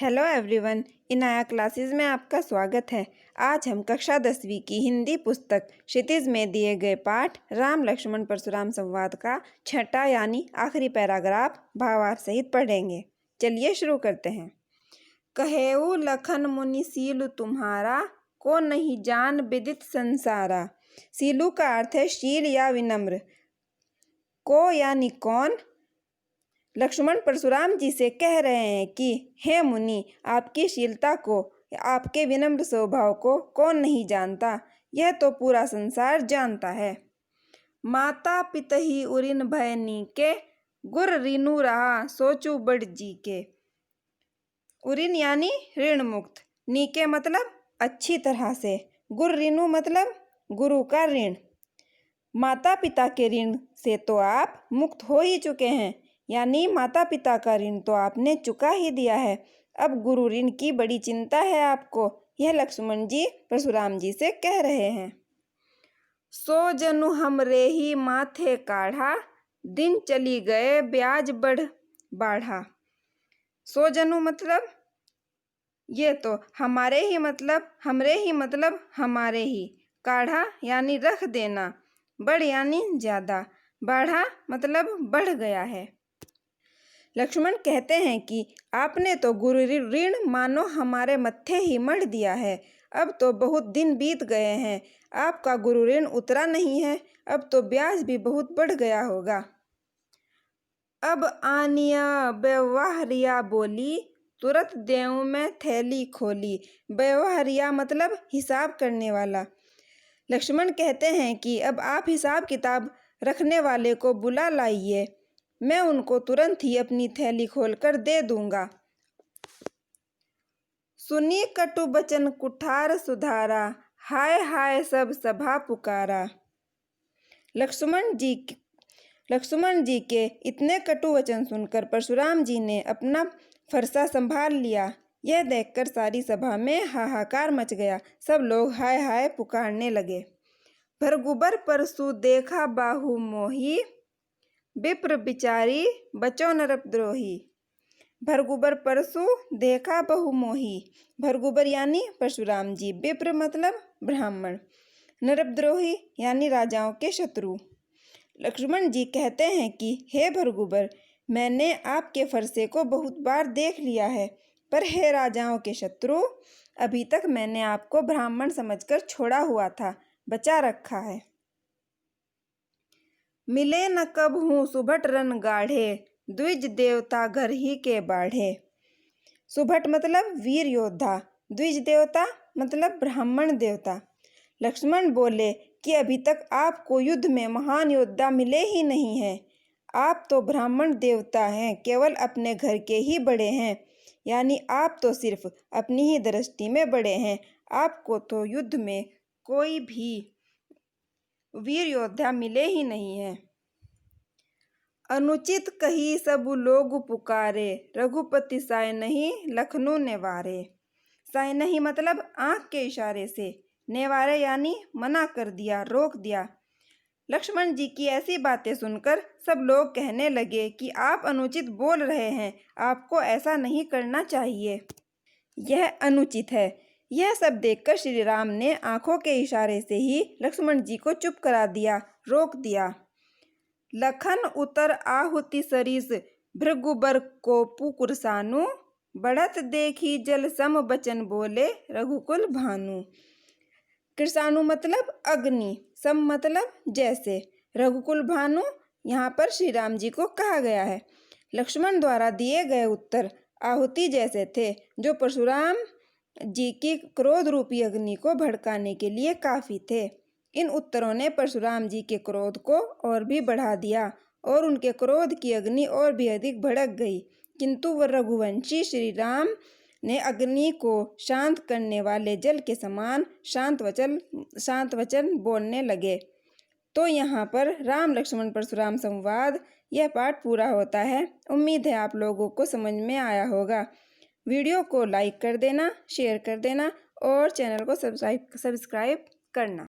Hello everyone, Inaya classes में आपका स्वागत है। आज हम कक्षा 10वीं की हिंदी पुस्तक क्षितिज में दिए गए पाठ राम लक्ष्मण परशुराम संवाद का छठा यानी आखिरी पैराग्राफ भावार्थ सहित पढ़ेंगे। चलिए शुरू करते हैं। कहेऊ लखन मुनि सीलु तुम्हारा, को नहीं जान विदित संसारा। सीलु का अर्थ है शील या विनम्र। को यानी कौन। लक्ष्मण परशुराम जी से कह रहे हैं कि हे मुनि, आपकी शीलता को, आपके विनम्र स्वभाव को कौन नहीं जानता, यह तो पूरा संसार जानता है। माता पितहि उरिन भय नीके, गुर ऋनु रहा सोचू बड़ जी के। उरिन यानी ऋण मुक्त, नीके मतलब अच्छी तरह से, गुर ऋनु मतलब गुरु का ऋण। माता पिता के ऋण से तो आप मुक्त हो ही चुके हैं, यानी माता पिता का ऋण तो आपने चुका ही दिया है। अब गुरु ऋण की बड़ी चिंता है आपको, यह लक्ष्मण जी परशुराम जी से कह रहे हैं। सो जनु हमरे ही माथे काढ़ा, दिन चली गए ब्याज बढ़ बाढ़ा। सो जनु मतलब ये तो हमारे ही मतलब हमरे ही मतलब हमारे ही, काढ़ा यानी रख देना, बढ़ यानी ज्यादा, बाढ़ा मतलब बढ़ गया है। लक्ष्मण कहते हैं कि आपने तो गुरु ऋण मानो हमारे मत्थे ही मढ़ दिया है। अब तो बहुत दिन बीत गए हैं, आपका गुरु ऋण उतरा नहीं है, अब तो ब्याज भी बहुत बढ़ गया होगा। अब आनिया व्यवहारिया बोली, तुरंत देऊं मैं थैली खोली। व्यवहारिया मतलब हिसाब करने वाला। लक्ष्मण कहते हैं कि अब आप हिसाब किताब रखने वाले को बुला लाइए, मैं उनको तुरंत ही अपनी थैली खोलकर दे दूंगा। सुनी कटु बचन कुठार सुधारा, हाय हाय सब सभा पुकारा। लक्ष्मण जी के इतने कटु वचन सुनकर परशुराम जी ने अपना फरसा संभाल लिया। यह देखकर सारी सभा में हाहाकार मच गया, सब लोग हाय हाय पुकारने लगे। भरगुबर परसु देखा बाहु मोही, विप्र बिचारी बचो नरपद्रोही। भरगुबर परसु देखा बहु मोही, भरगुबर यानी परशुराम जी, विप्र मतलब ब्राह्मण, नरपद्रोही यानी राजाओं के शत्रु। लक्ष्मण जी कहते हैं कि हे भरगुबर, मैंने आपके फरसे को बहुत बार देख लिया है, पर हे राजाओं के शत्रु, अभी तक मैंने आपको ब्राह्मण समझकर छोड़ा हुआ था, बचा रखा है। मिले न कब हूँ सुभट रन गाढ़े, द्विज देवता घर ही के बाढ़े। सुभट मतलब वीर योद्धा, द्विज देवता मतलब ब्राह्मण देवता। लक्ष्मण बोले कि अभी तक आपको युद्ध में महान योद्धा मिले ही नहीं हैं, आप तो ब्राह्मण देवता हैं, केवल अपने घर के ही बड़े हैं, यानी आप तो सिर्फ अपनी ही दृष्टि में बड़े हैं, आपको तो युद्ध में कोई भी वीर योद्धा मिले ही नहीं है। अनुचित कही सब लोग पुकारे, रघुपति साय नहीं लखनऊ नेवारे। साय नहीं मतलब आंख के इशारे से, नेवारे यानी मना कर दिया, रोक दिया। लक्ष्मण जी की ऐसी बातें सुनकर सब लोग कहने लगे कि आप अनुचित बोल रहे हैं, आपको ऐसा नहीं करना चाहिए, यह अनुचित है। यह सब देखकर श्री राम ने आंखों के इशारे से ही लक्ष्मण जी को चुप करा दिया, रोक दिया। लखन उतर आहुति सरिस, भृगुबर को पुकुरसानु, बढ़त देखी जल सम बचन बोले रघुकुल भानु। कृसानु मतलब अग्नि, सम मतलब जैसे, रघुकुल भानु यहाँ पर श्री राम जी को कहा गया है। लक्ष्मण द्वारा दिए गए उत्तर आहुति जैसे थे, जो परशुराम जी की क्रोध रूपी अग्नि को भड़काने के लिए काफी थे। इन उत्तरों ने परशुराम जी के क्रोध को और भी बढ़ा दिया और उनके क्रोध की अग्नि और भी अधिक भड़क गई, किंतु वह रघुवंशी श्री राम ने अग्नि को शांत करने वाले जल के समान शांत वचन बोलने लगे। तो यहाँ पर राम लक्ष्मण परशुराम संवाद यह पाठ पूरा होता है। उम्मीद है आप लोगों को समझ में आया होगा। वीडियो को लाइक कर देना, शेयर कर देना और चैनल को सब्सक्राइब करना।